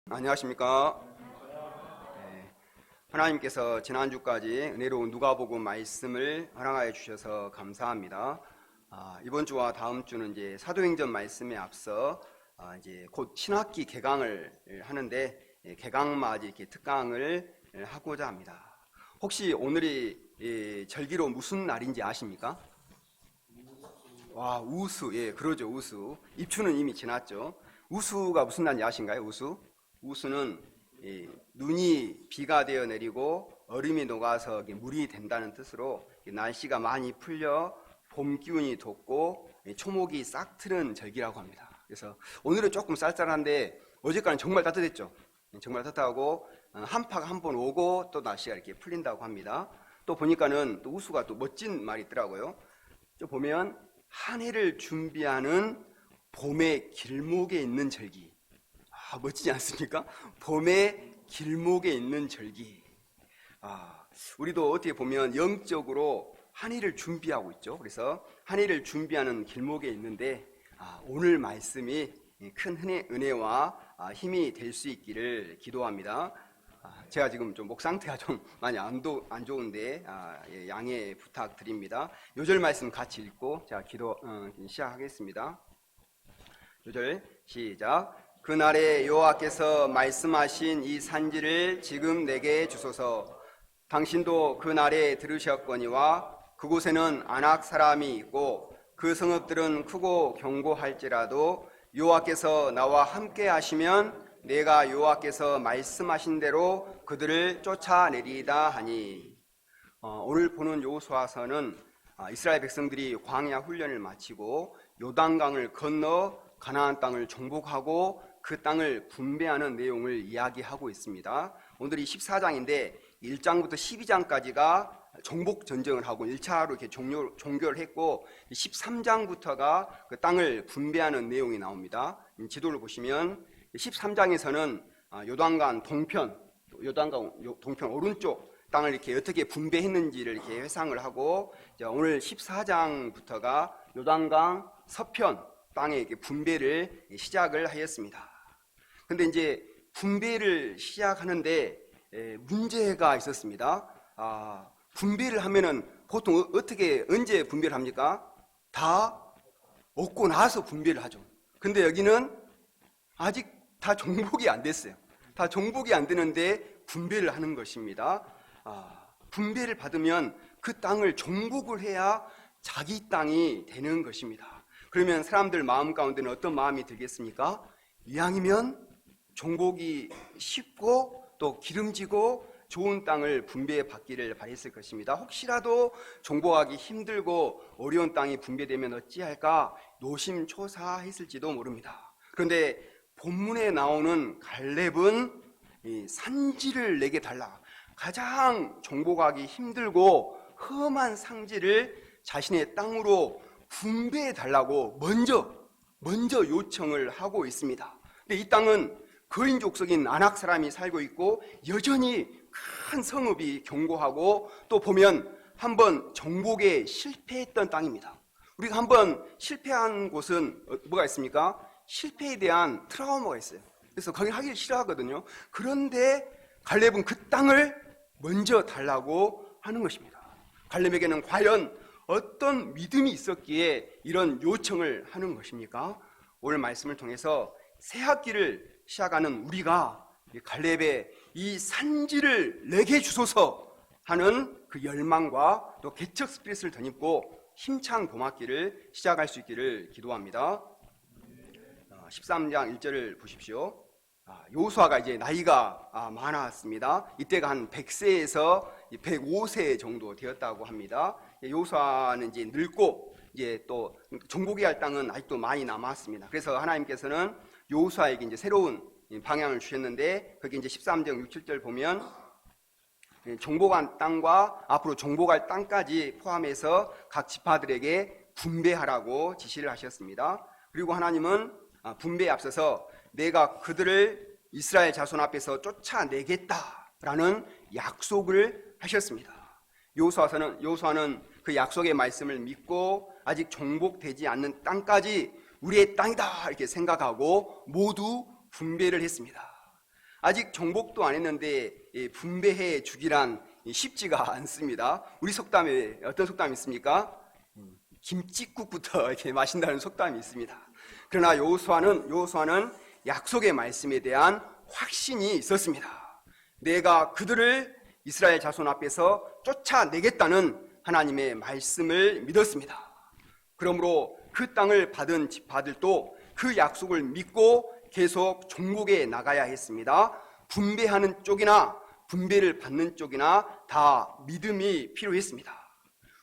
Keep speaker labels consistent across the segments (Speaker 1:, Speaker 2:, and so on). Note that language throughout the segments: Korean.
Speaker 1: 안녕하십니까? 네, 하나님께서 지난주까지 은혜로운 누가복음 말씀을 허락하여 주셔서 감사합니다. 이번 주와 다음 주는 이제 사도행전 말씀에 앞서 이제 곧 신학기 개강을 하는데 개강맞이 이렇게 특강을 하고자 합니다. 혹시 오늘이 절기로 무슨 날인지 아십니까? 와, 우수. 예, 그러죠, 우수. 입추는 이미 지났죠. 우수가 무슨 날인지 아신가요? 우수는 눈이 비가 되어 내리고 얼음이 녹아서 물이 된다는 뜻으로 날씨가 많이 풀려 봄 기운이 돋고 초목이 싹 트는 절기라고 합니다. 그래서 오늘은 조금 쌀쌀한데 어제까지는 정말 따뜻했죠. 정말 따뜻하고 한파가 한 번 오고 또 날씨가 이렇게 풀린다고 합니다. 또 보니까는 또 우수가 또 멋진 말이 있더라고요. 좀 보면 한 해를 준비하는 봄의 길목에 있는 절기. 멋지지 않습니까? 봄의 길목에 있는 절기. 우리도 어떻게 보면 영적으로 한 해를 준비하고 있죠. 그래서 한 해를 준비하는 길목에 있는데 오늘 말씀이 큰 은혜와 힘이 될 수 있기를 기도합니다. 제가 지금 좀 목 상태가 좀 많이 안 좋은데 양해 부탁드립니다. 요절 말씀 같이 읽고 제가 기도 시작하겠습니다. 요절 시작. 그날에 여호와께서 말씀하신 이 산지를 지금 내게 주소서. 당신도 그날에 들으셨거니와 그곳에는 아낙 사람이 있고 그 성읍들은 크고 견고할지라도 여호와께서 나와 함께 하시면 내가 여호와께서 말씀하신 대로 그들을 쫓아내리다 하니. 오늘 보는 여호수아서는 이스라엘 백성들이 광야 훈련을 마치고 요단강을 건너 가나안 땅을 정복하고 그 땅을 분배하는 내용을 이야기하고 있습니다. 오늘이 14장인데 1장부터 12장까지가 정복 전쟁을 하고 1차로 이렇게 종교를 했고 13장부터가 그 땅을 분배하는 내용이 나옵니다. 지도를 보시면 13장에서는 요단강 동편 오른쪽 땅을 이렇게 어떻게 분배했는지를 이렇게 회상을 하고 오늘 14장부터가 요단강 서편 땅에 이렇게 분배를 시작을 하였습니다. 근데 이제 분배를 시작하는데 문제가 있었습니다. 분배를 하면은 보통 언제 분배를 합니까? 다 얻고 나서 분배를 하죠. 근데 여기는 아직 다 정복이 안 됐어요. 다 정복이 안 되는데 분배를 하는 것입니다. 분배를 받으면 그 땅을 정복을 해야 자기 땅이 되는 것입니다. 그러면 사람들 마음 가운데는 어떤 마음이 들겠습니까? 이왕이면 정복이 쉽고 또 기름지고 좋은 땅을 분배받기를 바랬을 것입니다. 혹시라도 정복하기 힘들고 어려운 땅이 분배되면 어찌할까 노심초사했을지도 모릅니다. 그런데 본문에 나오는 갈렙은 이 산지를 내게 달라, 가장 정복하기 힘들고 험한 상지를 자신의 땅으로 분배해 달라고 먼저 요청을 하고 있습니다. 근데 이 땅은 거인족속인 아낙 사람이 살고 있고 여전히 큰 성읍이 견고하고 또 보면 한번 정복에 실패했던 땅입니다. 우리가 한번 실패한 곳은 뭐가 있습니까? 실패에 대한 트라우마가 있어요. 그래서 거기 하기 싫어하거든요. 그런데 갈렙은 그 땅을 먼저 달라고 하는 것입니다. 갈렙에게는 과연 어떤 믿음이 있었기에 이런 요청을 하는 것입니까? 오늘 말씀을 통해서 새 학기를 시작하는 우리가 갈렙의 이 산지를 내게 주소서 하는 그 열망과 또 개척 스피릿을 덧입고 힘찬 봄학기를 시작할 수 있기를 기도합니다. 13장 1절을 보십시오. 여호수아가 이제 나이가 많았습니다. 이때가 한 100세에서 105세 정도 되었다고 합니다. 여호수아는 이제 늙고 이제 또 정복해야 할 땅은 아직도 많이 남았습니다. 그래서 하나님께서는 여호수아에게 이제 새로운 방향을 주셨는데 거기 이제 13장 6, 7절 보면 정복한 땅과 앞으로 정복할 땅까지 포함해서 각 지파들에게 분배하라고 지시를 하셨습니다. 그리고 하나님은 분배에 앞서서 내가 그들을 이스라엘 자손 앞에서 쫓아내겠다라는 약속을 하셨습니다. 여호수아는 그 약속의 말씀을 믿고 아직 정복되지 않는 땅까지 우리의 땅이다 이렇게 생각하고 모두 분배를 했습니다. 아직 정복도 안 했는데 분배해 주기란 쉽지가 않습니다. 우리 속담에 어떤 속담이 있습니까? 김칫국부터 이렇게 마신다는 속담이 있습니다. 그러나 여호수아는 약속의 말씀에 대한 확신이 있었습니다. 내가 그들을 이스라엘 자손 앞에서 쫓아내겠다는 하나님의 말씀을 믿었습니다. 그러므로 그 땅을 받은 집파들도 그 약속을 믿고 계속 종국에 나가야 했습니다. 분배하는 쪽이나 분배를 받는 쪽이나 다 믿음이 필요했습니다.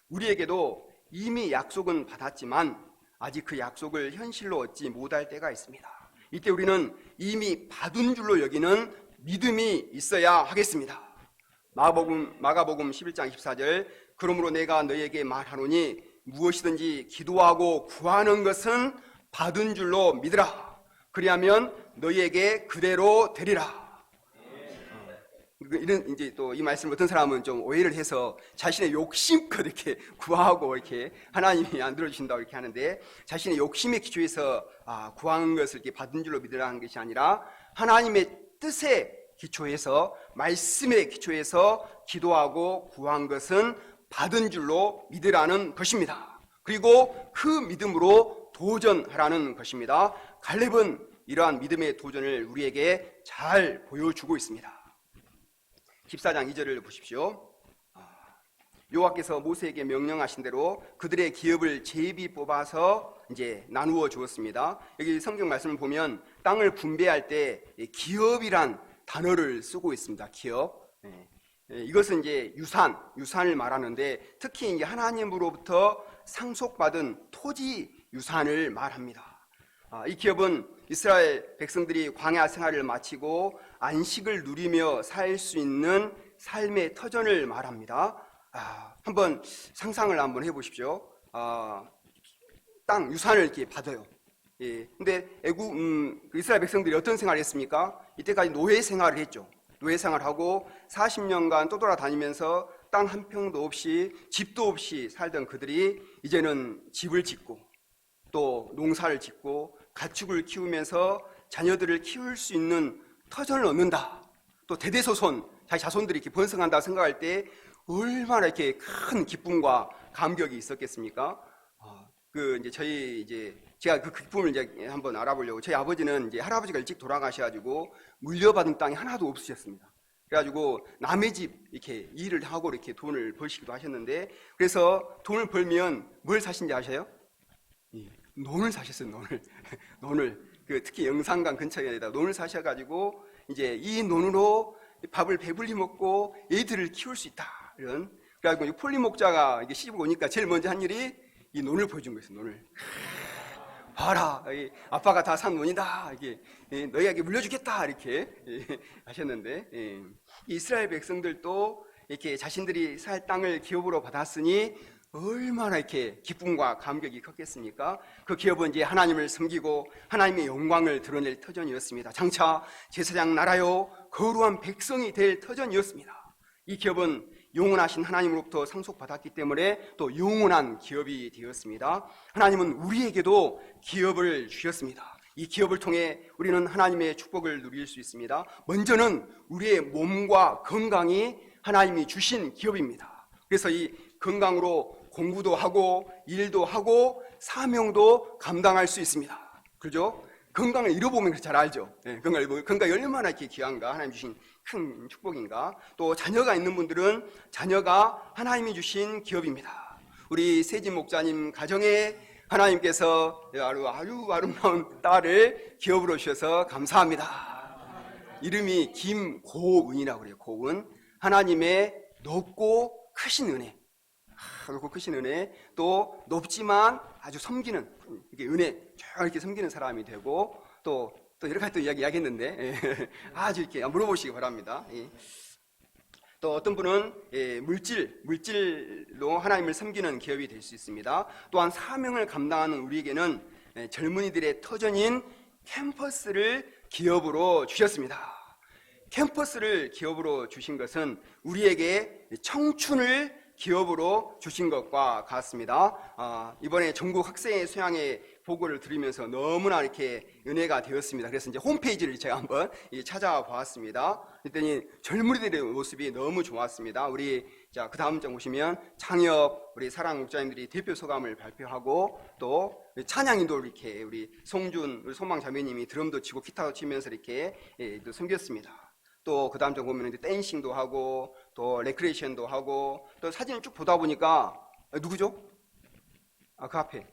Speaker 1: 우리에게도 이미 약속은 받았지만 아직 그 약속을 현실로 얻지 못할 때가 있습니다. 이때 우리는 이미 받은 줄로 여기는 믿음이 있어야 하겠습니다. 마가복음 11장 14절, 그러므로 내가 너희에게 말하노니 무엇이든지 기도하고 구하는 것은 받은 줄로 믿으라. 그리하면 너희에게 그대로 되리라. 이런 이제 또 이 말씀을 어떤 사람은 좀 오해를 해서 자신의 욕심껏 이렇게 구하고 이렇게 하나님이 안 들어주신다고 이렇게 하는데, 자신의 욕심의 기초에서 구하는 것을 이렇게 받은 줄로 믿으라는 것이 아니라 하나님의 뜻에 기초해서, 말씀의 기초해서 기도하고 구한 것은 받은 줄로 믿으라는 것입니다. 그리고 그 믿음으로 도전하라는 것입니다. 갈렙은 이러한 믿음의 도전을 우리에게 잘 보여주고 있습니다. 14장 2절을 보십시오. 여호와께서 모세에게 명령하신 대로 그들의 기업을 제비 뽑아서 이제 나누어 주었습니다. 여기 성경 말씀을 보면 땅을 분배할 때 기업이란 단어를 쓰고 있습니다. 기업. 이것은 이제 유산을 말하는데, 특히 이제 하나님으로부터 상속받은 토지 유산을 말합니다. 이 기업은 이스라엘 백성들이 광야 생활을 마치고 안식을 누리며 살 수 있는 삶의 터전을 말합니다. 한번 상상을 한번 해보십시오. 땅 유산을 이렇게 받아요. 근데 이스라엘 백성들이 어떤 생활을 했습니까? 이때까지 노예 생활을 했죠. 노예 생활하고 40년간 떠돌아다니면서 땅 한 평도 없이, 집도 없이 살던 그들이 이제는 집을 짓고 또 농사를 짓고 가축을 키우면서 자녀들을 키울 수 있는 터전을 얻는다. 또 대대손손 자기 자손들이 이렇게 번성한다 생각할 때 얼마나 이렇게 큰 기쁨과 감격이 있었겠습니까? 제가 그 기쁨을 이제 한번 알아보려고, 저희 아버지는 이제 할아버지가 일찍 돌아가셔가지고 물려받은 땅이 하나도 없으셨습니다. 그래가지고 남의 집 이렇게 일을 하고 이렇게 돈을 벌시기도 하셨는데, 그래서 돈을 벌면 뭘 사신지 아세요? 논을 사셨어요. 논을. 특히 영산강 근처에다 논을 사셔가지고 이제 이 논으로 밥을 배불리 먹고 애들을 키울 수 있다. 그래가지고 이 폴리 목자가 이게 시집 오니까 제일 먼저 한 일이 이 논을 보여준 거였어요. 논을. 봐라, 아빠가 다 산 논이다. 이게 너희에게 물려주겠다. 이렇게 하셨는데, 이스라엘 백성들도 이렇게 자신들이 살 땅을 기업으로 받았으니 얼마나 이렇게 기쁨과 감격이 컸겠습니까? 그 기업은 이제 하나님을 섬기고 하나님의 영광을 드러낼 터전이었습니다. 장차 제사장 나라요 거룩한 백성이 될 터전이었습니다. 이 기업은 영원하신 하나님으로부터 상속받았기 때문에 또 영원한 기업이 되었습니다. 하나님은 우리에게도 기업을 주셨습니다. 이 기업을 통해 우리는 하나님의 축복을 누릴 수 있습니다. 먼저는 우리의 몸과 건강이 하나님이 주신 기업입니다. 그래서 이 건강으로 공부도 하고 일도 하고 사명도 감당할 수 있습니다. 그죠? 건강을 잃어보면 잘 알죠. 건강이 얼마나 이렇게 귀한가, 하나님 주신 큰 축복인가. 또 자녀가 있는 분들은 자녀가 하나님이 주신 기업입니다. 우리 세진 목사님 가정에 하나님께서 아주 아름다운 딸을 기업으로 주셔서 감사합니다. 이름이 김고은이라고 그래요. 고은. 하나님의 높고 크신 은혜. 높고 크신 은혜, 또 높지만 아주 섬기는 이렇게 은혜, 이렇게 섬기는 사람이 되고, 또 여러 가지 또 이야기했는데 아주 이렇게 물어보시기 바랍니다. 또 어떤 분은 물질로 하나님을 섬기는 기업이 될 수 있습니다. 또한 사명을 감당하는 우리에게는 젊은이들의 터전인 캠퍼스를 기업으로 주셨습니다. 캠퍼스를 기업으로 주신 것은 우리에게 청춘을 기업으로 주신 것과 같습니다. 이번에 전국 학생의 수양회 보고를 들으면서 너무나 이렇게 은혜가 되었습니다. 그래서 이제 홈페이지를 제가 한번 찾아보았습니다. 그랬더니 젊은이들의 모습이 너무 좋았습니다. 우리 자, 그 다음 장 보시면 창엽 우리 사랑 목자님들이 대표 소감을 발표하고 또 찬양인도 이렇게 우리 송준 우리 소망 자매님이 드럼도 치고 기타도 치면서 이렇게 또 섬겼습니다. 또 그 다음 장 보면 이제 댄싱도 하고 또 레크레이션도 하고 또 사진을 쭉 보다 보니까 누구죠? 그 앞에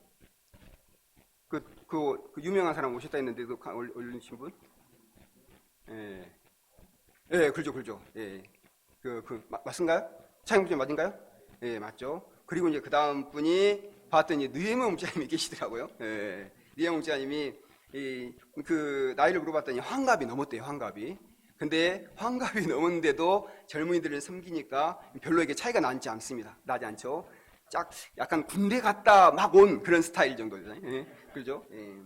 Speaker 1: 그 유명한 사람 오셨다 했는데 그 올리신 분? 예, 그죠. 예, 맞은가요? 차영국님 맞은가요? 예, 맞죠. 그리고 이제 그 다음 분이 봤더니 느헤미야 목자님이 계시더라고요. 예, 느헤미야 목자님이 그 나이를 물어봤더니 환갑이 넘었대요, 환갑이. 근데 환갑이 넘었는데도 젊은이들을 섬기니까 별로 이게 차이가 나지 않죠. 약간 군대 갔다 막 온 그런 스타일 정도잖아요. 예, 그죠? 예.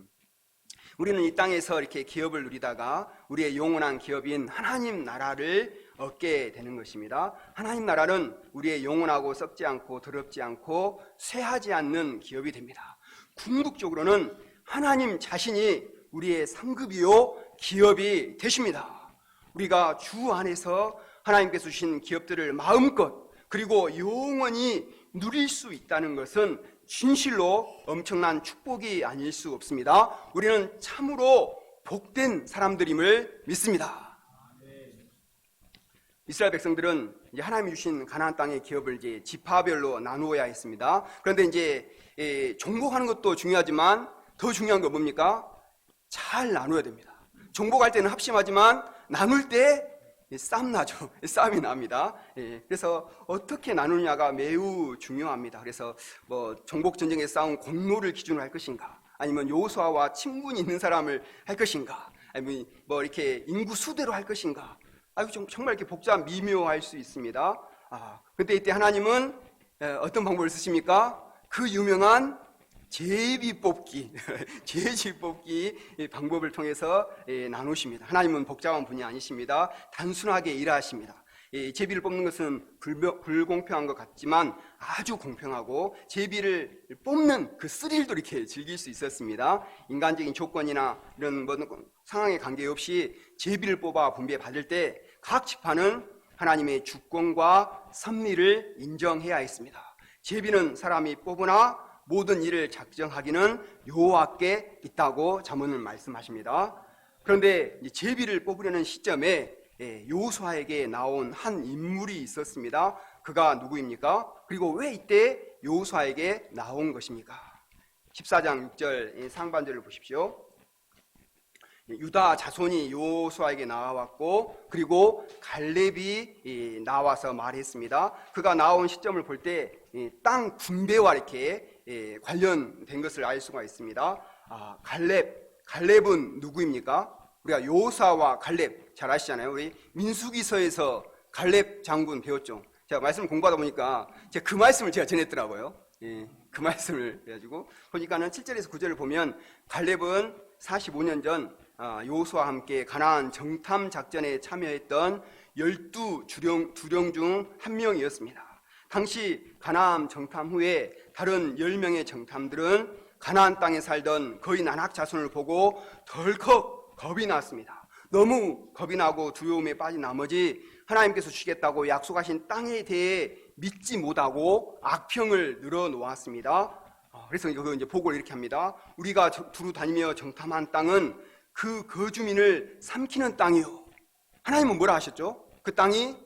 Speaker 1: 우리는 이 땅에서 이렇게 기업을 누리다가 우리의 영원한 기업인 하나님 나라를 얻게 되는 것입니다. 하나님 나라는 우리의 영원하고 썩지 않고 더럽지 않고 쇠하지 않는 기업이 됩니다. 궁극적으로는 하나님 자신이 우리의 상급이요 기업이 되십니다. 우리가 주 안에서 하나님께서 주신 기업들을 마음껏 그리고 영원히 누릴 수 있다는 것은 진실로 엄청난 축복이 아닐 수 없습니다. 우리는 참으로 복된 사람들임을 믿습니다. 이스라엘 백성들은 이제 하나님이 주신 가나안 땅의 기업을 이제 지파별로 나누어야 했습니다. 그런데 이제 정복하는 것도 중요하지만 더 중요한 건 뭡니까? 잘 나눠야 됩니다. 정복할 때는 합심하지만 나눌 때 싸움이 납니다. 그래서 어떻게 나누느냐가 매우 중요합니다. 그래서 뭐 정복 전쟁에 싸운 공로를 기준으로 할 것인가, 아니면 여호수아와 친분이 있는 사람을 할 것인가, 아니면 뭐 이렇게 인구 수대로 할 것인가. 정말 이렇게 복잡한 미묘할 수 있습니다. 근데 이때 하나님은 어떤 방법을 쓰십니까? 그 유명한 제비 뽑기 방법을 통해서 나누십니다. 하나님은 복잡한 분이 아니십니다. 단순하게 일하십니다. 제비를 뽑는 것은 불공평한 것 같지만 아주 공평하고 제비를 뽑는 그 스릴도 이렇게 즐길 수 있었습니다. 인간적인 조건이나 이런 상황에 관계없이 제비를 뽑아 분배 받을 때 각 지파는 하나님의 주권과 섭리를 인정해야 했습니다. 제비는 사람이 뽑으나 모든 일을 작정하기는 여호와께 있다고 잠언은 말씀하십니다. 그런데 제비를 뽑으려는 시점에 여호수아에게 나온 한 인물이 있었습니다. 그가 누구입니까? 그리고 왜 이때 여호수아에게 나온 것입니까? 14장 6절 상반절을 보십시오. 유다 자손이 여호수아에게 나왔고 그리고 갈렙이 나와서 말했습니다. 그가 나온 시점을 볼 때 땅 분배와 이렇게 관련된 것을 알 수가 있습니다. 갈렙은 누구입니까? 우리가 여호수아와 갈렙 잘 아시잖아요. 우리 민수기서에서 갈렙 장군 배웠죠. 제가 말씀을 공부하다 보니까 그 말씀을 제가 전했더라고요. 그 말씀을 해가지고 보니까는 7절에서 9절을 보면 갈렙은 45년 전 여호수아와 함께 가나안 정탐 작전에 참여했던 12두령 중 한 명이었습니다. 당시 가나안 정탐 후에 다른 10명의 정탐들은 가나안 땅에 살던 거인 아낙 자손을 보고 덜컥 겁이 났습니다. 너무 겁이 나고 두려움에 빠진 나머지 하나님께서 주시겠다고 약속하신 땅에 대해 믿지 못하고 악평을 늘어놓았습니다. 그래서 이거 이제 보고를 이렇게 합니다. 우리가 두루 다니며 정탐한 땅은 그 거주민을 삼키는 땅이요. 하나님은 뭐라 하셨죠? 그 땅이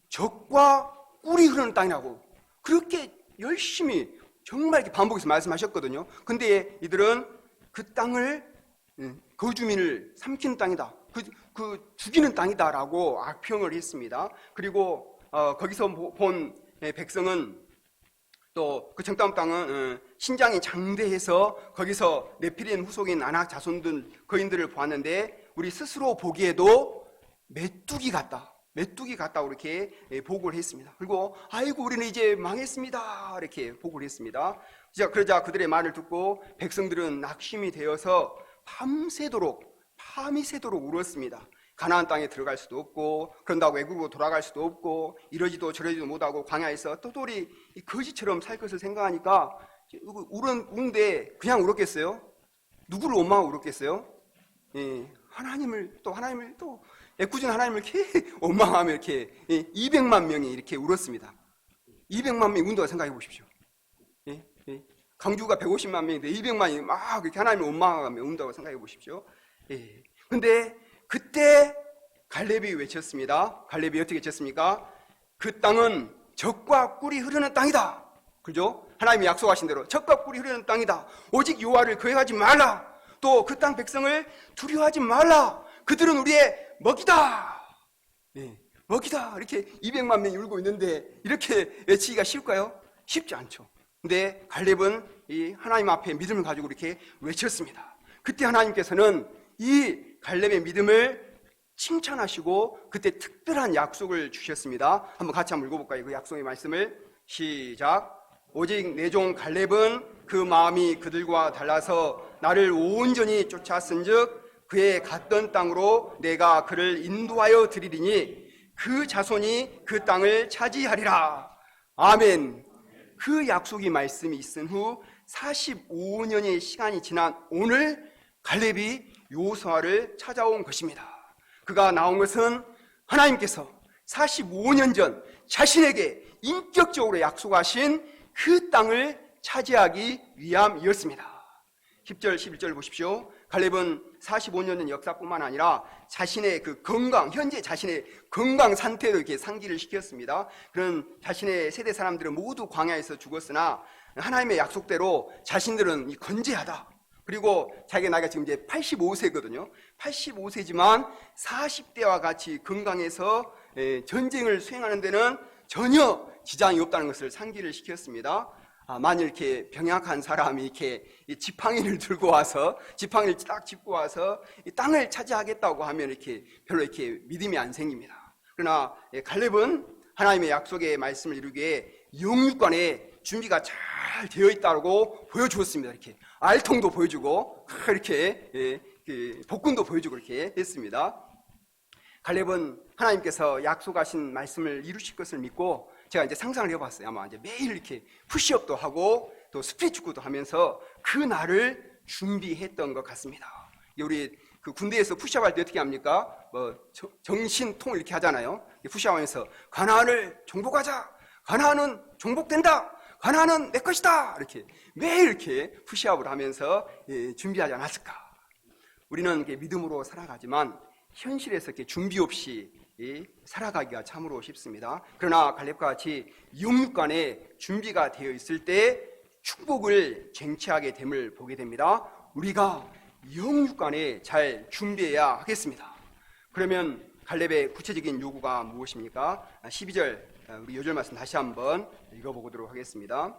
Speaker 1: 젖과 꿀이 흐르는 땅이라고 그렇게 열심히 정말 이렇게 반복해서 말씀하셨거든요. 근데 이들은 그 땅을 거주민을 삼키는 땅이다, 그 죽이는 땅이다라고 악평을 했습니다. 그리고 거기서 본 백성은 또 그 정탐 땅은 신장이 장대해서 거기서 네피림 후속인 아낙 자손들 거인들을 보았는데 우리 스스로 보기에도 메뚜기 같다고 이렇게 보고를 했습니다. 그리고 아이고 우리는 이제 망했습니다 이렇게 보고를 했습니다. 그러자 그들의 말을 듣고 백성들은 낙심이 되어서 밤이 새도록 울었습니다. 가나안 땅에 들어갈 수도 없고 그런다고 애굽으로 돌아갈 수도 없고 이러지도 저러지도 못하고 광야에서 또돌이 거지처럼 살 것을 생각하니까 우는데 그냥 울었겠어요? 누구를 원망하고 울었겠어요? 예, 하나님을 또 애꿎은 하나님을 이렇게 원망하며 이렇게 200만 명이 이렇게 울었습니다. 200만 명이 운다고 생각해 보십시오. 예, 예. 강주가 150만 명인데 200만이 막 이렇게 하나님을 원망하며 운다고 생각해 보십시오. 예. 근데 그때 갈렙이 외쳤습니다. 갈렙이 어떻게 외쳤습니까? 그 땅은 젖과 꿀이 흐르는 땅이다. 그죠? 하나님이 약속하신 대로 젖과 꿀이 흐르는 땅이다. 오직 여호와를 거역하지 말라. 또 그 땅 백성을 두려워하지 말라. 그들은 우리의 먹이다. 예, 먹이다. 이렇게 200만 명이 울고 있는데 이렇게 외치기가 쉬울까요? 쉽지 않죠. 근데 갈렙은 이 하나님 앞에 믿음을 가지고 이렇게 외쳤습니다. 그때 하나님께서는 이 갈렙의 믿음을 칭찬하시고 그때 특별한 약속을 주셨습니다. 한번 같이 한번 읽어볼까요? 그 약속의 말씀을 시작. 오직 내 종 갈렙은 그 마음이 그들과 달라서 나를 온전히 쫓았은즉 그의 갔던 땅으로 내가 그를 인도하여 드리리니 그 자손이 그 땅을 차지하리라. 아멘. 그 약속의 말씀이 있은 후 45년의 시간이 지난 오늘 갈렙이 여호수아를 찾아온 것입니다. 그가 나온 것은 하나님께서 45년 전 자신에게 인격적으로 약속하신 그 땅을 차지하기 위함이었습니다. 10절 11절 보십시오. 갈렙은 45년 전 역사뿐만 아니라 자신의 그 건강, 현재 자신의 건강 상태도 이렇게 상기를 시켰습니다. 그런 자신의 세대 사람들은 모두 광야에서 죽었으나 하나님의 약속대로 자신들은 건재하다. 그리고 자기의 나이가 지금 이제 85세거든요. 85세지만 40대와 같이 건강해서 전쟁을 수행하는 데는 전혀 지장이 없다는 것을 상기를 시켰습니다. 만일 이렇게 병약한 사람이 이렇게 지팡이를 들고 와서 지팡이를 딱 짚고 와서 이 땅을 차지하겠다고 하면 이렇게 별로 이렇게 믿음이 안 생깁니다. 그러나 갈렙은 하나님의 약속의 말씀을 이루기에 영육간에 준비가 잘 되어 있다고 보여주었습니다. 이렇게 알통도 보여주고 이렇게 복근도 보여주고 이렇게 했습니다. 갈렙은 하나님께서 약속하신 말씀을 이루실 것을 믿고 제가 이제 상상을 해봤어요. 아마 이제 매일 이렇게 푸시업도 하고 또 스피드 축구도 하면서 그 날을 준비했던 것 같습니다. 우리 그 군대에서 푸시업 할 때 어떻게 합니까? 정신통 이렇게 하잖아요. 푸시업 하면서 가나안을 정복하자. 가나안은 정복된다. 가나안은 내 것이다. 이렇게 매일 이렇게 푸시업을 하면서 준비하지 않았을까? 우리는 이렇게 믿음으로 살아가지만 현실에서 이렇게 준비 없이 살아가기가 참으로 쉽습니다. 그러나 갈렙과 같이 영육간에 준비가 되어 있을 때 축복을 쟁취하게 됨을 보게 됩니다. 우리가 영육간에 잘 준비해야 하겠습니다. 그러면 갈렙의 구체적인 요구가 무엇입니까? 12절 우리 요절 말씀 다시 한번 읽어보도록 하겠습니다.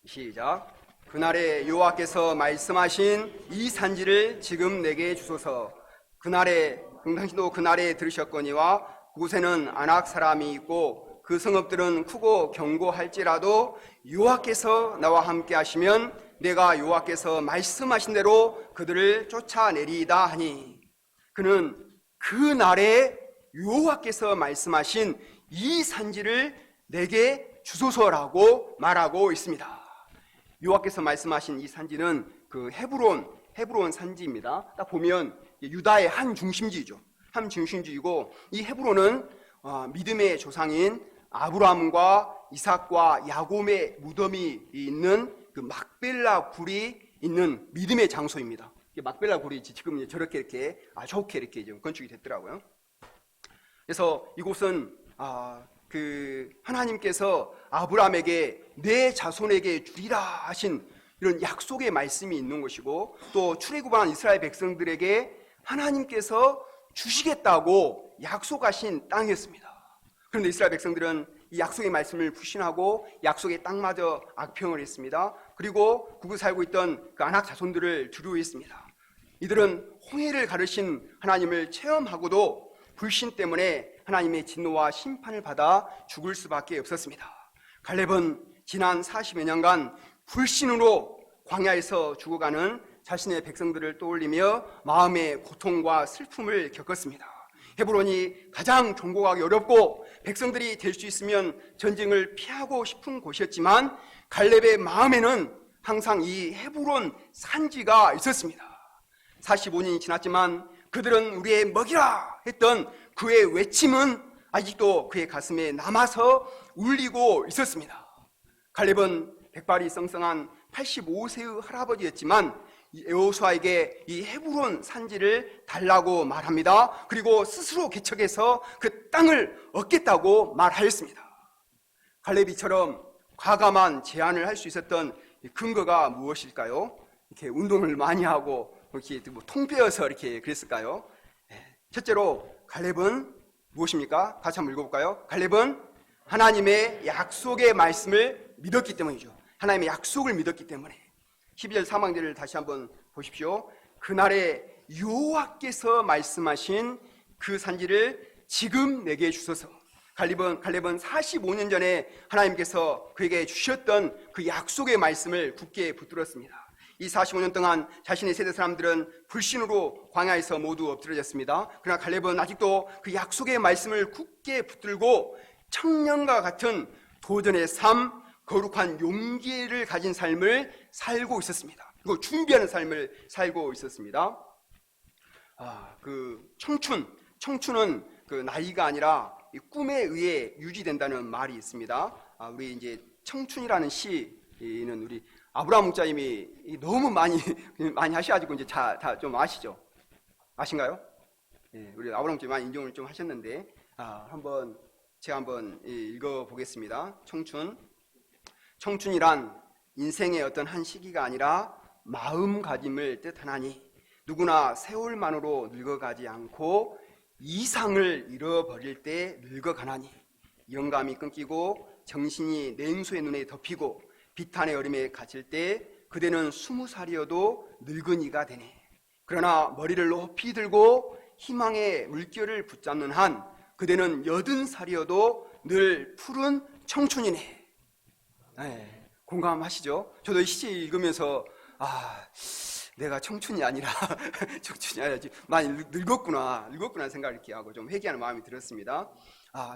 Speaker 1: 시작. 그날에 여호와께서 말씀하신 이 산지를 지금 내게 주소서. 당신도 그날에 들으셨거니와 그곳에는 아낙 사람이 있고 그 성읍들은 크고 견고할지라도 여호와께서 나와 함께 하시면 내가 여호와께서 말씀하신 대로 그들을 쫓아내리이다 하니, 그는 그날에 여호와께서 말씀하신 이 산지를 내게 주소서라고 말하고 있습니다. 여호와께서 말씀하신 이 산지는 그 헤브론 산지입니다. 딱 보면 유다의 한 중심지이죠. 한 중심지이고 이 헤브론은 믿음의 조상인 아브라함과 이삭과 야곱의 무덤이 있는 그 막벨라 굴이 있는 믿음의 장소입니다. 막벨라 굴이 지금 저렇게 이렇게 좋게 이렇게 좀 건축이 됐더라고요. 그래서 이곳은 그 하나님께서 아브라함에게 내 자손에게 주리라 하신 이런 약속의 말씀이 있는 것이고, 또 출애굽한 이스라엘 백성들에게 하나님께서 주시겠다고 약속하신 땅이었습니다. 그런데 이스라엘 백성들은 이 약속의 말씀을 불신하고 약속의 땅마저 악평을 했습니다. 그리고 그곳에 살고 있던 그 아낙 자손들을 두려워했습니다. 이들은 홍해를 가르신 하나님을 체험하고도 불신 때문에 하나님의 진노와 심판을 받아 죽을 수밖에 없었습니다. 갈렙은 지난 40여 년간 불신으로 광야에서 죽어가는 자신의 백성들을 떠올리며 마음의 고통과 슬픔을 겪었습니다. 헤브론이 가장 정복하기 어렵고 백성들이 될 수 있으면 전쟁을 피하고 싶은 곳이었지만 갈렙의 마음에는 항상 이 헤브론 산지가 있었습니다. 45년이 지났지만 그들은 우리의 먹이라 했던 그의 외침은 아직도 그의 가슴에 남아서 울리고 있었습니다. 갈렙은 백발이 썽썽한 85세의 할아버지였지만 여호수아에게 이 헤브론 산지를 달라고 말합니다. 그리고 스스로 개척해서 그 땅을 얻겠다고 말하였습니다. 갈렙이처럼 과감한 제안을 할 수 있었던 근거가 무엇일까요? 이렇게 운동을 많이 하고 이렇게 통배어서 이렇게 그랬을까요? 첫째로 갈렙은 무엇입니까? 같이 한번 읽어볼까요? 갈렙은 하나님의 약속의 말씀을 믿었기 때문이죠. 하나님의 약속을 믿었기 때문에. 12절 상반절을 다시 한번 보십시오. 그날에 여호와께서 말씀하신 그 산지를 지금 내게 주소서. 갈렙은 45년 전에 하나님께서 그에게 주셨던 그 약속의 말씀을 굳게 붙들었습니다. 이 45년 동안 자신의 세대 사람들은 불신으로 광야에서 모두 엎드려졌습니다. 그러나 갈렙은 아직도 그 약속의 말씀을 굳게 붙들고 청년과 같은 도전의 삶, 거룩한 용기를 가진 삶을 살고 있었습니다. 그리고 준비하는 삶을 살고 있었습니다. 청춘은 그 나이가 아니라 꿈에 의해 유지된다는 말이 있습니다. 우리 이제 청춘이라는 시는 우리 아브라함 목자님이 너무 많이 하셔가지고 이제 다 좀 아시죠? 아신가요? 예, 우리 아브라함 목자님 많이 인정을 좀 하셨는데, 제가 한번 읽어보겠습니다. 청춘이란 인생의 어떤 한 시기가 아니라 마음가짐을 뜻하나니 누구나 세월만으로 늙어가지 않고 이상을 잃어버릴 때 늙어가나니 영감이 끊기고 정신이 냉소의 눈에 덮이고 비탄의 얼음에 갇힐 때 그대는 20살이어도 늙은이가 되네. 그러나 머리를 높이 들고 희망의 물결을 붙잡는 한 그대는 80살이어도 늘 푸른 청춘이네. 네, 공감하시죠? 저도 이 시 읽으면서 내가 청춘이 아니라 많이 늙었구나 생각을 이렇게 하고 좀 회개하는 마음이 들었습니다.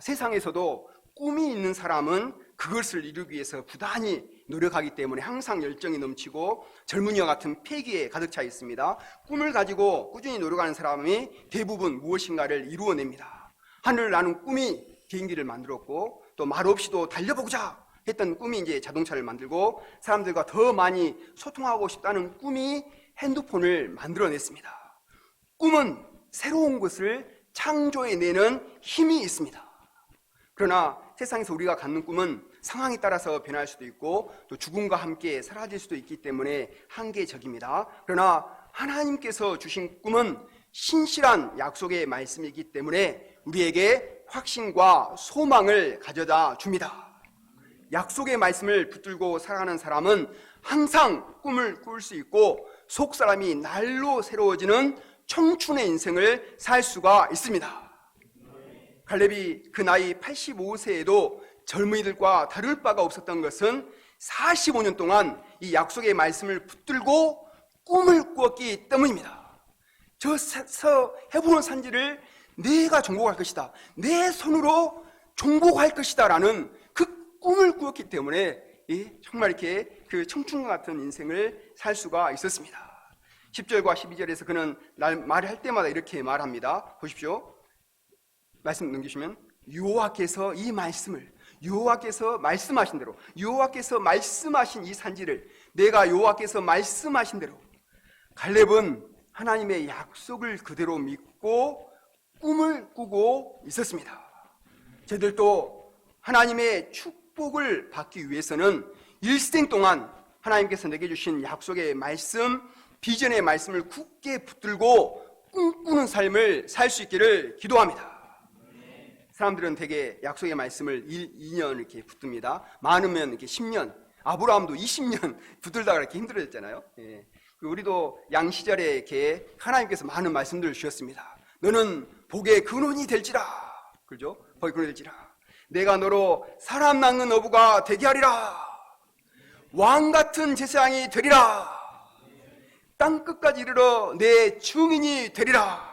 Speaker 1: 세상에서도 꿈이 있는 사람은 그것을 이루기 위해서 부단히 노력하기 때문에 항상 열정이 넘치고 젊은이와 같은 패기에 가득 차 있습니다. 꿈을 가지고 꾸준히 노력하는 사람이 대부분 무엇인가를 이루어냅니다. 하늘을 나는 꿈이 비행기를 만들었고 또 말없이도 달려보자 했던 꿈이 이제 자동차를 만들고 사람들과 더 많이 소통하고 싶다는 꿈이 핸드폰을 만들어냈습니다. 꿈은 새로운 것을 창조해내는 힘이 있습니다. 그러나 세상에서 우리가 갖는 꿈은 상황에 따라서 변할 수도 있고 또 죽음과 함께 사라질 수도 있기 때문에 한계적입니다. 그러나 하나님께서 주신 꿈은 신실한 약속의 말씀이기 때문에 우리에게 확신과 소망을 가져다 줍니다. 약속의 말씀을 붙들고 살아가는 사람은 항상 꿈을 꿀 수 있고 속사람이 날로 새로워지는 청춘의 인생을 살 수가 있습니다. 갈렙이 그 나이 85세에도 젊은이들과 다를 바가 없었던 것은 45년 동안 이 약속의 말씀을 붙들고 꿈을 꾸었기 때문입니다. 저 헤브론 산지를 내가 정복할 것이다, 내 손으로 정복할 것이다 라는 그 꿈을 꾸었기 때문에 정말 이렇게 그 청춘과 같은 인생을 살 수가 있었습니다. 10절과 12절에서 그는 말을 할 때마다 이렇게 말합니다. 보십시오. 말씀 넘기시면 여호와께서 이 말씀을, 여호와께서 말씀하신 대로, 여호와께서 말씀하신 이 산지를 내가 여호와께서 말씀하신 대로, 갈렙은 하나님의 약속을 그대로 믿고 꿈을 꾸고 있었습니다. 저희들도 하나님의 축복을 받기 위해서는 일생 동안 하나님께서 내게 주신 약속의 말씀, 비전의 말씀을 굳게 붙들고 꿈꾸는 삶을 살 수 있기를 기도합니다. 사람들은 대개 약속의 말씀을 2년 이렇게 붙듭니다. 많으면 이렇게 10년, 아브라함도 20년 붙들다가 이렇게 힘들어졌잖아요. 우리도 양시절에 이렇게 하나님께서 많은 말씀들을 주셨습니다. 너는 복의 근원이 될지라, 그죠? 복의 근원이 될지라. 내가 너로 사람 낳는 어부가 되게 하리라. 왕 같은 제사장이 되리라. 땅 끝까지 이르러 내 증인이 되리라.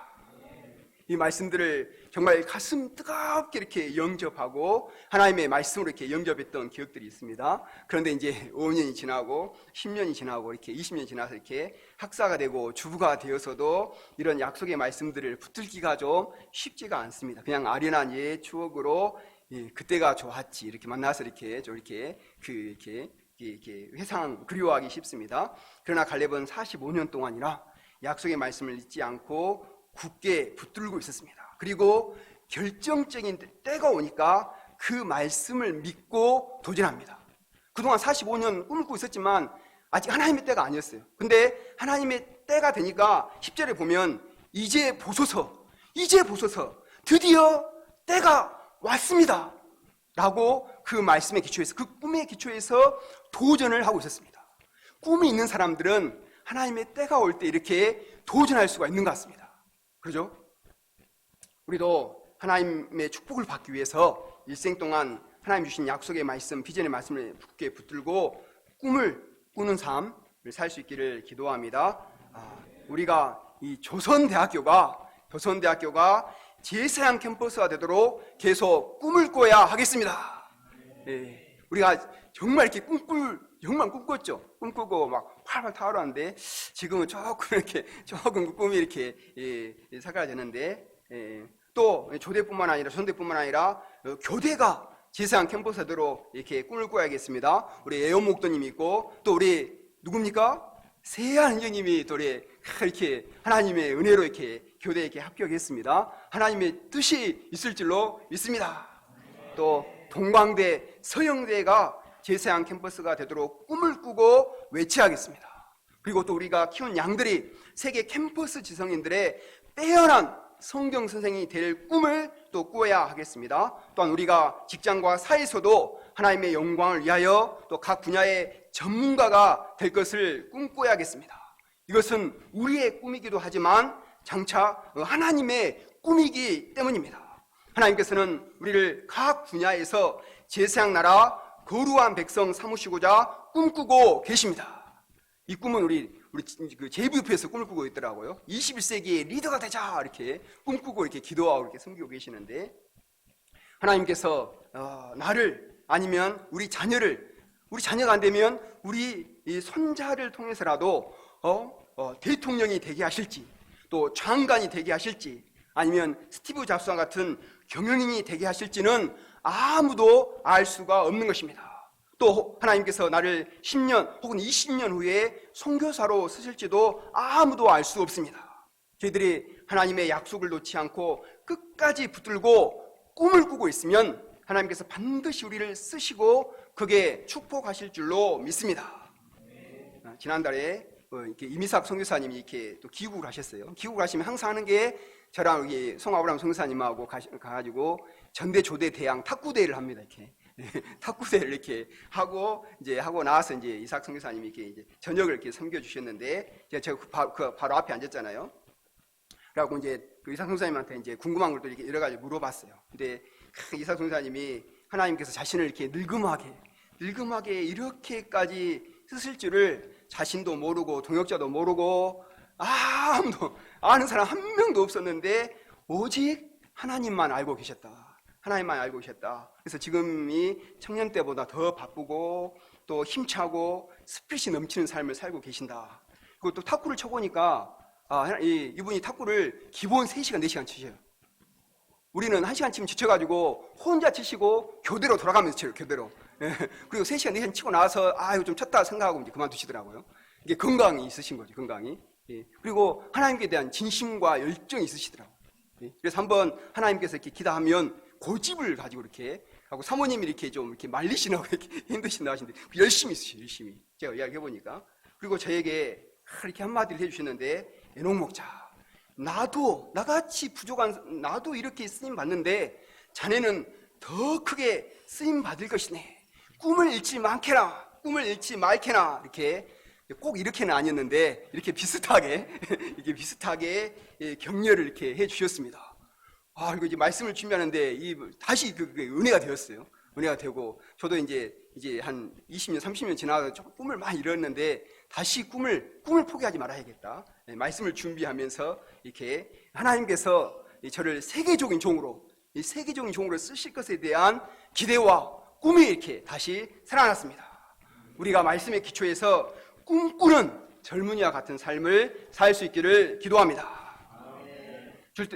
Speaker 1: 이 말씀들을 정말 가슴 뜨겁게 이렇게 영접하고 하나님의 말씀으로 이렇게 영접했던 기억들이 있습니다. 그런데 이제 5년이 지나고 10년이 지나고 이렇게 20년이 지나서 이렇게 학사가 되고 주부가 되어서도 이런 약속의 말씀들을 붙들기가 좀 쉽지가 않습니다. 그냥 아련한 옛 추억으로 그때가 좋았지 이렇게 만나서 이렇게 회상 그리워하기 쉽습니다. 그러나 갈렙은 45년 동안이나 약속의 말씀을 잊지 않고 굳게 붙들고 있었습니다. 그리고 결정적인 때가 오니까 그 말씀을 믿고 도전합니다. 그동안 45년 꿈을 꾸고 있었지만 아직 하나님의 때가 아니었어요. 근데 하나님의 때가 되니까 10절에 보면 이제 보소서 드디어 때가 왔습니다 라고 그 말씀의 기초에서, 그 꿈의 기초에서 도전을 하고 있었습니다. 꿈이 있는 사람들은 하나님의 때가 올 때 이렇게 도전할 수가 있는 것 같습니다. 그렇죠? 우리도 하나님의 축복을 받기 위해서 일생 동안 하나님 주신 약속의 말씀, 비전의 말씀을 굳게 붙들고 꿈을 꾸는 삶을 살 수 있기를 기도합니다. 우리가 이 조선대학교가 제사양 캠퍼스가 되도록 계속 꿈을 꿔야 하겠습니다. 우리가 정말 이렇게 꿈꿨죠. 꿈꾸고 막 활활 타오르는데 지금은 조금 꿈이 이렇게 사라졌는데, 또 조대뿐만 아니라 전대뿐만 아니라 교대가 제사양 캠퍼스 되도록 이렇게 꿈을 꿔야겠습니다. 우리 애원 목도님이 있고 또 우리 누굽니까? 세한 형님이 또 이렇게 하나님의 은혜로 이렇게 교대에 이렇게 합격했습니다. 하나님의 뜻이 있을 줄로 믿습니다. 또 동광대, 서영대가 제사양 캠퍼스가 되도록 꿈을 꾸고 외치하겠습니다. 그리고 또 우리가 키운 양들이 세계 캠퍼스 지성인들의 빼어난 성경 선생이 될 꿈을 또 꾸어야 하겠습니다. 또한 우리가 직장과 사회에서도 하나님의 영광을 위하여 또 각 분야의 전문가가 될 것을 꿈꿔야겠습니다. 이것은 우리의 꿈이기도 하지만 장차 하나님의 꿈이기 때문입니다. 하나님께서는 우리를 각 분야에서 제사장 나라 거룩한 백성 삼으시고자 꿈꾸고 계십니다. 이 꿈은 우리 JVP에서 꿈을 꾸고 있더라고요. 21세기의 리더가 되자 이렇게 꿈꾸고 이렇게 기도하고 이렇게 섬기고 계시는데, 하나님께서 나를 아니면 우리 자녀가 안 되면 우리 이 손자를 통해서라도 대통령이 되게 하실지, 또 장관이 되게 하실지, 아니면 스티브 잡스와 같은 경영인이 되게 하실지는 아무도 알 수가 없는 것입니다. 또 하나님께서 나를 10년 혹은 20년 후에 선교사로 쓰실지도 아무도 알 수 없습니다. 저희들이 하나님의 약속을 놓지 않고 끝까지 붙들고 꿈을 꾸고 있으면 하나님께서 반드시 우리를 쓰시고 그게 축복하실 줄로 믿습니다. 지난달에 이렇게 이미삭 선교사님이 이렇게 또 기국을 하셨어요. 기국을 하시면 항상 하는 게 저랑 여기 송아브람 선교사님하고 가가지고 전대 조대 대항 탁구대회를 합니다. 이렇게 탁구대회를 이렇게 하고 나서 이제 이삭 선교사님이 이렇게 이제 저녁을 이렇게 섬겨 주셨는데, 제가 바로 앞에 앉았잖아요. 그래갖고 이제 그 이삭 선교사님한테 이제 궁금한 걸 또 이렇게 여러 가지 물어봤어요. 근데 이삭 선교사님이 하나님께서 자신을 이렇게 늙음하게 이렇게까지 쓰실 줄을 자신도 모르고 동역자도 모르고 아무도 아는 사람 한 명도 없었는데 오직 하나님만 알고 계셨다. 그래서 지금이 청년 때보다 더 바쁘고 또 힘차고 스피릿이 넘치는 삶을 살고 계신다. 그리고 또 탁구를 쳐보니까 이분이 탁구를 기본 3시간, 4시간 치셔요. 우리는 1시간 치면 지쳐가지고 혼자 치시고 교대로 돌아가면서 쳐요. 교대로. 그리고 3시간, 4시간 치고 나서 이거 좀 쳤다 생각하고 이제 그만두시더라고요. 이게 건강이 있으신 거죠. 건강이. 그리고 하나님께 대한 진심과 열정이 있으시더라고요. 그래서 한번 하나님께서 이렇게 기도하면 고집을 가지고 이렇게 하고 사모님이 이렇게 좀 이렇게 말리시나고 이렇게 힘드신다 하시는데 열심히 있으시죠. 열심히. 제가 이야기해보니까. 그리고 저에게 이렇게 한마디를 해주셨는데, 에녹 목자, 나같이 부족한 나도 이렇게 쓰임 받는데 자네는 더 크게 쓰임 받을 것이네. 꿈을 잃지 말게나. 이렇게 꼭 이렇게는 아니었는데 이렇게 비슷하게 격려를 이렇게 해주셨습니다. 그리고 이제 말씀을 준비하는데 다시 그게 은혜가 되었어요. 은혜가 되고 저도 이제 한 20년, 30년 지나서 조금 꿈을 많이 이뤘는데 다시 꿈을 포기하지 말아야겠다. 말씀을 준비하면서 이렇게 하나님께서 저를 세계적인 종으로, 이 세계적인 종으로 쓰실 것에 대한 기대와 꿈이 이렇게 다시 살아났습니다. 우리가 말씀의 기초에서 꿈꾸는 젊은이와 같은 삶을 살 수 있기를 기도합니다.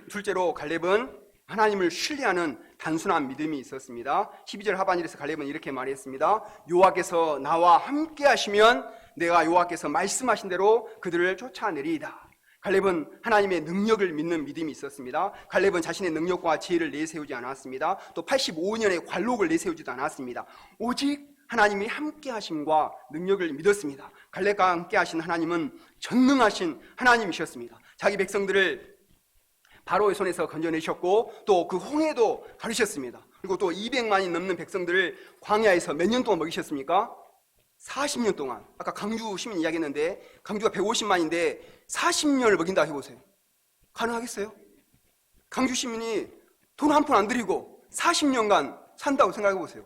Speaker 1: 둘째로 갈렙은 하나님을 신뢰하는 단순한 믿음이 있었습니다. 12절 하반절에서 갈렙은 이렇게 말했습니다. 여호와께서 나와 함께 하시면 내가 여호와께서 말씀하신 대로 그들을 쫓아내리이다. 갈렙은 하나님의 능력을 믿는 믿음이 있었습니다. 갈렙은 자신의 능력과 지혜를 내세우지 않았습니다. 또 85년의 관록을 내세우지도 않았습니다. 오직 하나님이 함께 하심과 능력을 믿었습니다. 갈렙과 함께 하신 하나님은 전능하신 하나님이셨습니다. 자기 백성들을 바로의 손에서 건져내셨고 또 그 홍해도 가르셨습니다. 그리고 또 200만이 넘는 백성들을 광야에서 몇 년 동안 먹이셨습니까? 40년 동안. 아까 강주 시민 이야기했는데 강주가 150만인데 40년을 먹인다 해보세요. 가능하겠어요? 강주 시민이 돈 한 푼 안 들이고 40년간 산다고 생각해보세요.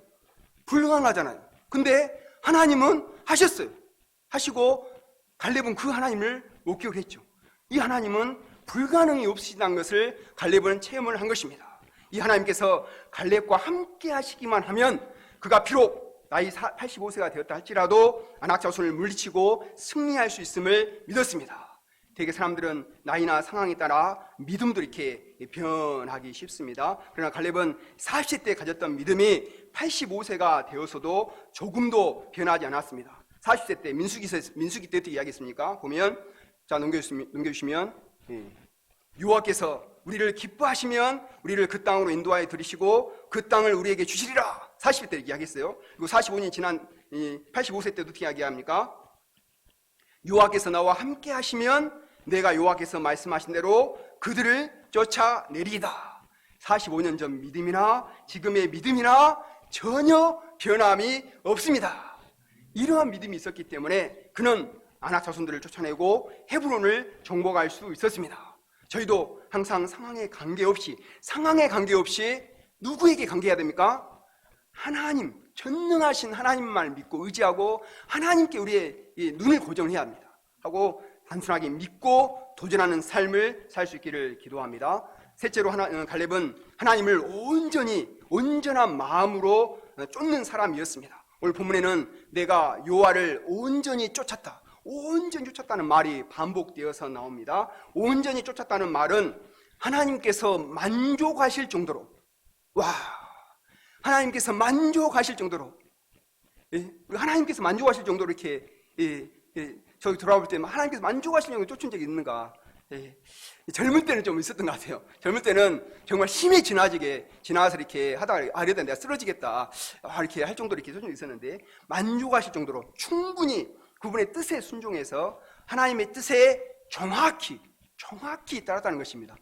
Speaker 1: 불가능하잖아요. 근데 하나님은 하셨어요. 하시고 갈렙은 그 하나님을 목격을 했죠. 이 하나님은 불가능이 없으시다는 것을 갈렙은 체험을 한 것입니다. 이 하나님께서 갈렙과 함께 하시기만 하면 그가 비록 나이 85세가 되었다 할지라도 아낙 자손을 물리치고 승리할 수 있음을 믿었습니다. 되게 사람들은 나이나 상황에 따라 믿음도 이렇게 변하기 쉽습니다. 그러나 갈렙은 40세 때 가졌던 믿음이 85세가 되어서도 조금도 변하지 않았습니다. 40세 때 민수기 때 어떻게 이야기했습니까? 보면 자 넘겨주시면 여호와께서 우리를 기뻐하시면 우리를 그 땅으로 인도하여 들이시고 그 땅을 우리에게 주시리라. 40세 때 이야기했어요. 그리고 45년이 지난 85세 때도 어떻게 이야기합니까? 여호와께서 나와 함께 하시면 내가 여호와께서 말씀하신 대로 그들을 쫓아내리이다. 45년 전 믿음이나 지금의 믿음이나 전혀 변함이 없습니다. 이러한 믿음이 있었기 때문에 그는 아낙 자손들을 쫓아내고 헤브론을 정복할 수 있었습니다. 저희도 항상 상황에 관계없이 누구에게 관계해야 됩니까? 하나님, 전능하신 하나님만 믿고 의지하고 하나님께 우리의 눈을 고정해야 합니다. 하고 단순하게 믿고 도전하는 삶을 살 수 있기를 기도합니다. 셋째로 갈렙은 하나님을 온전한 마음으로 쫓는 사람이었습니다. 오늘 본문에는 내가 여호와를 온전히 쫓았다는 말이 반복되어서 나옵니다. 온전히 쫓았다는 말은 하나님께서 만족하실 정도로, 하나님께서 만족하실 정도로 이렇게 저기 돌아볼 때 하나님께서 만족하실 정도로 쫓은 적이 있는가? 젊을 때는 좀 있었던 것 같아요. 젊을 때는 정말 힘이 지나서 이렇게 하다가 이러다 내가 쓰러지겠다 이렇게 할 정도로 이렇게 쫓은 적이 있었는데, 만족하실 정도로 충분히 그분의 뜻에 순종해서 하나님의 뜻에 정확히 따랐다는 것입니다.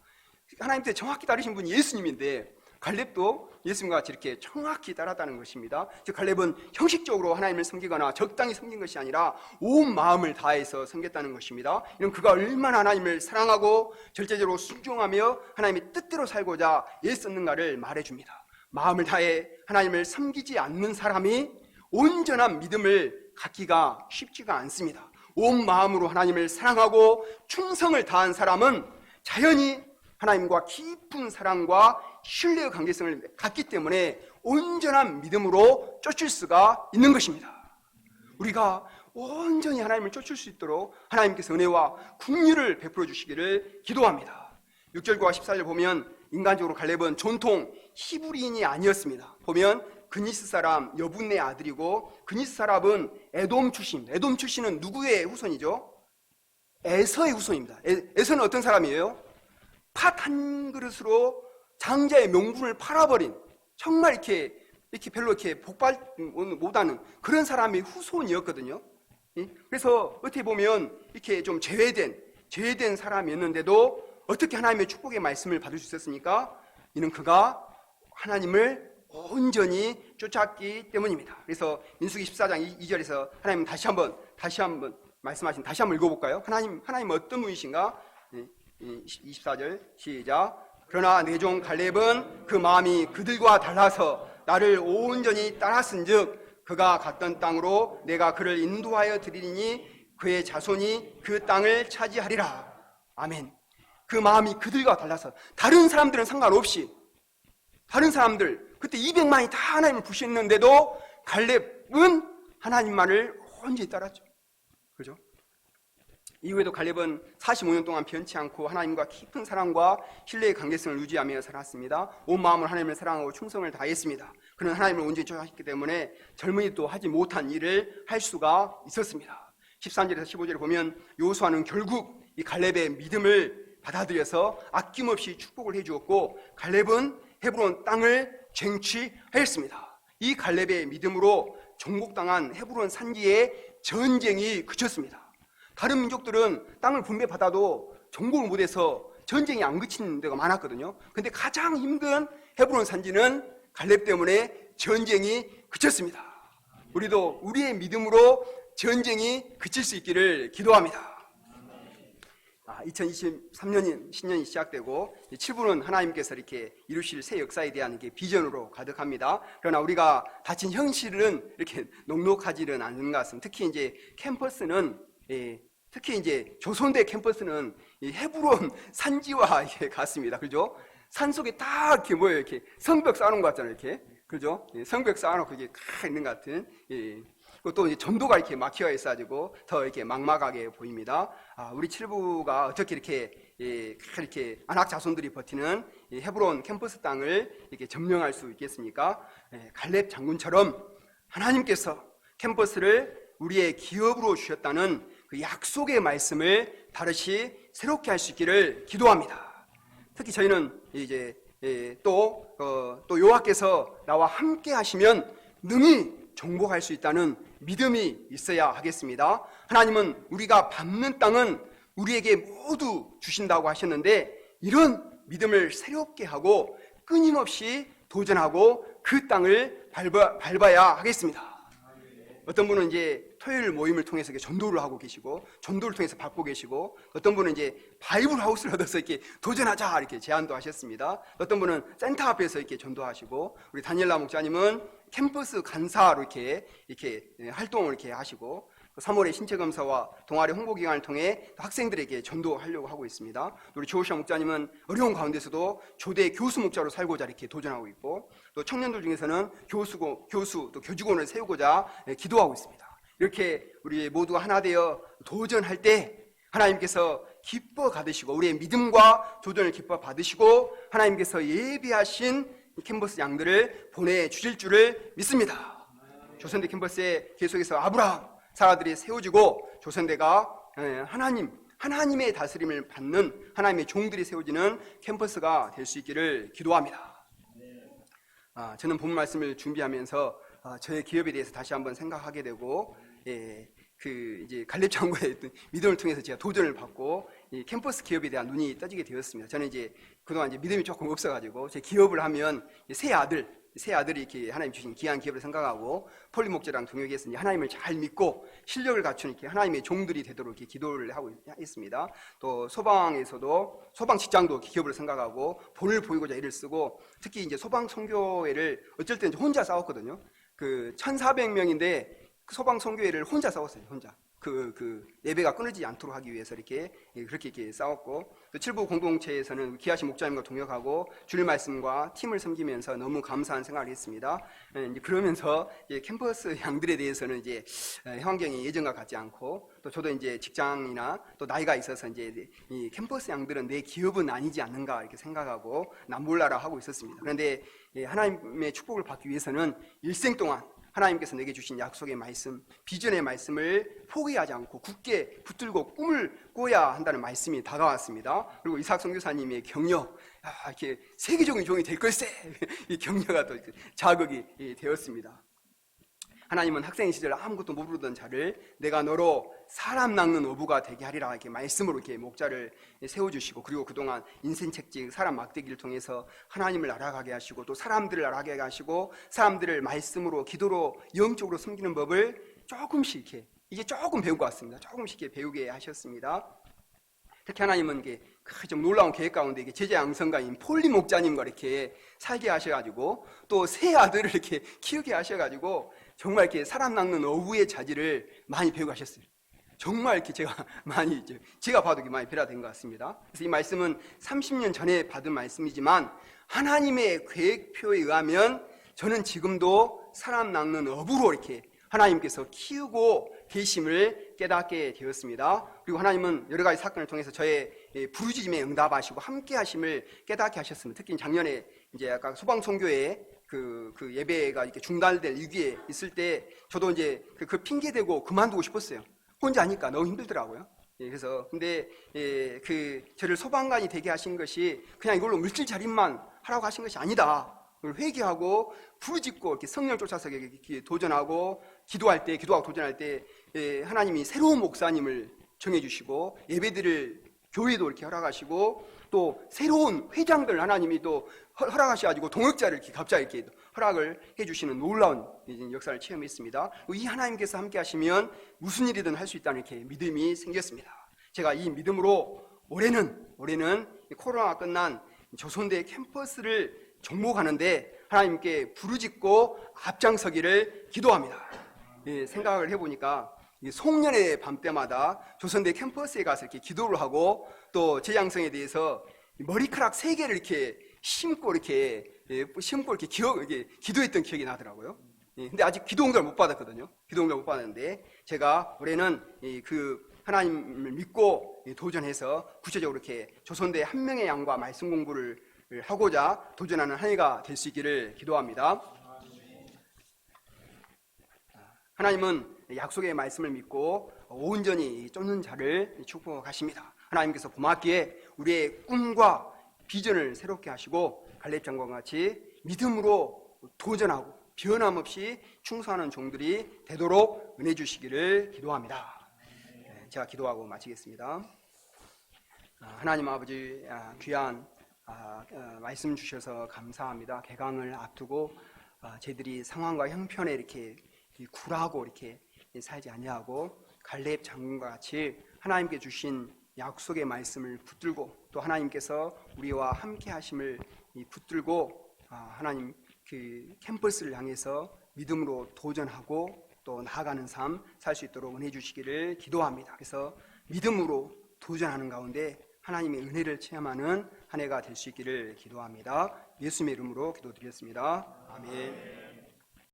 Speaker 1: 하나님 뜻에 정확히 따르신 분이 예수님인데 갈렙도 예수님과 같이 이렇게 정확히 따랐다는 것입니다. 즉 갈렙은 형식적으로 하나님을 섬기거나 적당히 섬긴 것이 아니라 온 마음을 다해서 섬겼다는 것입니다. 이는 그가 얼마나 하나님을 사랑하고 절제적으로 순종하며 하나님의 뜻대로 살고자 애썼는가를 말해줍니다. 마음을 다해 하나님을 섬기지 않는 사람이 온전한 믿음을 갖기가 쉽지가 않습니다. 온 마음으로 하나님을 사랑하고 충성을 다한 사람은 자연히 하나님과 깊은 사랑과 신뢰의 관계성을 갖기 때문에 온전한 믿음으로 쫓을 수가 있는 것입니다. 우리가 온전히 하나님을 쫓을 수 있도록 하나님께서 은혜와 긍휼을 베풀어 주시기를 기도합니다. 6절과 14절 보면 인간적으로 갈렙은 전통 히브리인이 아니었습니다. 보면 그니스 사람 여분의 아들이고, 그니스 사람은 에돔 출신은 누구의 후손이죠? 에서의 후손입니다. 에서는 어떤 사람이에요? 팥 한 그릇으로 장자의 명분을 팔아버린, 정말 이렇게 별로 이렇게 복받 못하는 그런 사람의 후손이었거든요. 그래서 어떻게 보면 이렇게 좀 제외된 사람이었는데도 어떻게 하나님의 축복의 말씀을 받을 수 있었습니까? 이는 그가 하나님을 온전히 쫓았기 때문입니다. 그래서 민수기 14장 2절에서 하나님은 다시 한번 말씀하신, 다시 한번 읽어볼까요? 하나님 어떤 분이신가? 24절 시작. 그러나 내 종 갈렙은 그 마음이 그들과 달라서 나를 온전히 따랐은즉 그가 갔던 땅으로 내가 그를 인도하여 드리니 그의 자손이 그 땅을 차지하리라. 아멘. 그 마음이 그들과 달라서 다른 사람들은 상관없이 다른 사람들 그때 200만이 다 하나님을 부시했는데도 갈렙은 하나님만을 온전히 따랐죠. 그죠? 이후에도 갈렙은 45년 동안 변치 않고 하나님과 깊은 사랑과 신뢰의 관계성을 유지하며 살았습니다. 온 마음으로 하나님을 사랑하고 충성을 다했습니다. 그는 하나님을 온전히 좋아했기 때문에 젊은이도 하지 못한 일을 할 수가 있었습니다. 13절에서 15절을 보면 여호수아는 결국 이 갈렙의 믿음을 받아들여서 아낌없이 축복을 해주었고 갈렙은 헤브론 땅을 쟁취하였습니다. 이 갈렙의 믿음으로 정복당한 헤브론 산지의 전쟁이 그쳤습니다. 다른 민족들은 땅을 분배받아도 정복을 못해서 전쟁이 안 그치는 데가 많았거든요. 근데 가장 힘든 헤브론 산지는 갈렙 때문에 전쟁이 그쳤습니다. 우리도 우리의 믿음으로 전쟁이 그칠 수 있기를 기도합니다. 2023년인 신년이 시작되고 7부는 하나님께서 이렇게 이루실 새 역사에 대한 비전으로 가득합니다. 그러나 우리가 닫힌 현실은 이렇게 녹록하지는 않는 것은 특히 이제 캠퍼스는 특히 이제 조선대 캠퍼스는 헤브론 산지와 같습니다. 그죠? 산 속에 딱 이렇게 뭐예요? 이렇게 성벽 쌓아놓은 것 같잖아요. 이렇게. 그죠? 성벽 쌓아놓고 이게 칵 있는 것 같은. 또 이제 전도가 이렇게 막혀 있어가지고 더 이렇게 막막하게 보입니다. 우리 칠부가 어떻게 이렇게 안악 자손들이 버티는 헤브론 캠퍼스 땅을 이렇게 점령할 수 있겠습니까? 갈렙 장군처럼 하나님께서 캠퍼스를 우리의 기업으로 주셨다는 그 약속의 말씀을 다시 새롭게 할 수 있기를 기도합니다. 특히 저희는 이제 또 여호와께서 나와 함께 하시면 능히 정복할 수 있다는 믿음이 있어야 하겠습니다. 하나님은 우리가 밟는 땅은 우리에게 모두 주신다고 하셨는데 이런 믿음을 새롭게 하고 끊임없이 도전하고 그 땅을 밟아야 하겠습니다. 어떤 분은 이제 토요일 모임을 통해서 전도를 하고 계시고 전도를 통해서 밟고 계시고 어떤 분은 이제 바이블 하우스를 얻어서 이렇게 도전하자 이렇게 제안도 하셨습니다. 어떤 분은 센터 앞에서 이렇게 전도하시고 우리 다니엘라 목사님은 캠퍼스 간사로 이렇게 활동을 이렇게 하시고 3월에 신체 검사와 동아리 홍보 기간을 통해 학생들에게 전도하려고 하고 있습니다. 우리 조시아 목사님은 어려운 가운데서도 조대 교수 목자로 살고자 이렇게 도전하고 있고 또 청년들 중에서는 교수 또 교직원을 세우고자 기도하고 있습니다. 이렇게 우리 모두가 하나 되어 도전할 때 하나님께서 기뻐 받으시고 우리의 믿음과 도전을 기뻐 받으시고 하나님께서 예비하신 캠퍼스 양들을 보내주실 줄을 믿습니다. 조선대 캠퍼스의 계속해서 아브라함 사라들이 세워지고 조선대가 하나님의 다스림을 받는 하나님의 종들이 세워지는 캠퍼스가 될 수 있기를 기도합니다. 저는 본 말씀을 준비하면서 저의 기업에 대해서 다시 한번 생각하게 되고 이제 갈렙 장군의 믿음을 통해서 제가 도전을 받고 이 캠퍼스 기업에 대한 눈이 떠지게 되었습니다. 저는 이제 그동안 이제 믿음이 조금 없어가지고 제 기업을 하면 새 아들이 이렇게 하나님 주신 귀한 기업을 생각하고 폴리 목재랑 동역해서 하나님을 잘 믿고 실력을 갖춘 이렇게 하나님의 종들이 되도록 이렇게 기도를 하고 있습니다. 또 소방에서도 소방 직장도 기업을 생각하고 본을 보이고자 애를 쓰고 특히 이제 소방 선교회를 어쩔 때는 혼자 싸웠거든요. 1,400명인데 소방 선교회를 혼자 싸웠어요. 혼자. 예배가 끊어지지 않도록 하기 위해서 그렇게 싸웠고 또 칠부 공동체에서는 기아신 목자님과 동역하고 주일 말씀과 팀을 섬기면서 너무 감사한 생각을 했습니다. 이제 그러면서 캠퍼스 양들에 대해서는 이제 환경이 예전과 같지 않고 또 저도 이제 직장이나 또 나이가 있어서 이제 이 캠퍼스 양들은 내 기업은 아니지 않는가 이렇게 생각하고 남몰라라 하고 있었습니다. 그런데 하나님의 축복을 받기 위해서는 일생 동안 하나님께서 내게 주신 약속의 말씀, 비전의 말씀을 포기하지 않고 굳게 붙들고 꿈을 꿔야 한다는 말씀이 다가왔습니다. 그리고 이삭 선교사님의 격려, 이렇게 세계적인 종이 될 걸세 이 격려가 또 자극이 되었습니다. 하나님은 학생 시절 아무것도 모르던 자를 내가 너로 사람 낚는 어부가 되게 하리라 이렇게 말씀으로 이렇게 목자를 세워주시고 그리고 그동안 인생책찍 사람 막대기를 통해서 하나님을 알아가게 하시고 또 사람들을 알아가게 하시고 사람들을 말씀으로 기도로 영적으로 섬기는 법을 조금씩 이렇게 이제 조금 배우고 왔습니다. 조금씩 이렇게 배우게 하셨습니다. 특히 하나님은 좀 놀라운 계획 가운데 제자 양성가인 폴리 목자님과 이렇게 살게 하셔가지고 또 세 아들을 이렇게 키우게 하셔가지고 정말 이렇게 사람 낚는 어부의 자질을 많이 배우고 하셨어요. 정말 이렇게 제가 봐도 많이 변화된 것 같습니다. 그래서 이 말씀은 30년 전에 받은 말씀이지만 하나님의 계획표에 의하면 저는 지금도 사람 낚는 어부로 이렇게 하나님께서 키우고 계심을 깨닫게 되었습니다. 그리고 하나님은 여러 가지 사건을 통해서 저의 부르짖음에 응답하시고 함께 하심을 깨닫게 하셨습니다. 특히 작년에 이제 아까 소방송교회 그 예배가 이렇게 중단될 위기에 있을 때 저도 이제 그 핑계 대고 그만두고 싶었어요. 혼자 하니까 너무 힘들더라고요. 그래서 근데 저를 소방관이 되게 하신 것이 그냥 이걸로 물질 자립만 하라고 하신 것이 아니다. 회개하고 부르짖고 이렇게 성령 쫓아서 이렇게 도전하고 기도하고 도전할 때 하나님이 새로운 목사님을 정해주시고 예배드릴 교회도 이렇게 허락하시고 또 새로운 회장들 하나님이 또 허락하셔가지고 동역자를 이렇게 갑자기 이렇게 허락을 해주시는 놀라운 역사를 체험했습니다. 이 하나님께서 함께 하시면 무슨 일이든 할 수 있다는 이렇게 믿음이 생겼습니다. 제가 이 믿음으로 올해는 코로나가 끝난 조선대 캠퍼스를 정복하는데 하나님께 부르짖고 앞장서기를 기도합니다. 생각을 해보니까 송년회 밤 때마다 조선대 캠퍼스에 가서 이렇게 기도를 하고 또 재양성에 대해서 머리카락 3개를 이렇게 심고 이렇게 기도했던 기억이 나더라고요. 근데 아직 기도 응답을 못 받았거든요. 기도 응답을 못 받았는데 제가 올해는 그 하나님을 믿고 도전해서 구체적으로 이렇게 조선대 한 명의 양과 말씀 공부를 하고자 도전하는 한 해가 될 수 있기를 기도합니다. 하나님은 약속의 말씀을 믿고 온전히 쫓는 자를 축복하십니다. 하나님께서 고맙기에 우리의 꿈과 비전을 새롭게 하시고 갈렙 장관과 같이 믿음으로 도전하고 변함없이 충성하는 종들이 되도록 은혜 주시기를 기도합니다. 제가 기도하고 마치겠습니다. 하나님 아버지 귀한 말씀 주셔서 감사합니다. 개강을 앞두고 저희들이 상황과 형편에 이렇게 굴하고 이렇게 살지 아니하고 갈렙 장군과 같이 하나님께 주신 약속의 말씀을 붙들고 또 하나님께서 우리와 함께 하심을 붙들고 하나님 그 캠퍼스를 향해서 믿음으로 도전하고 또 나아가는 삶 살 수 있도록 은혜 주시기를 기도합니다. 그래서 믿음으로 도전하는 가운데 하나님의 은혜를 체험하는 한 해가 될 수 있기를 기도합니다. 예수님의 이름으로 기도드렸습니다. 아멘.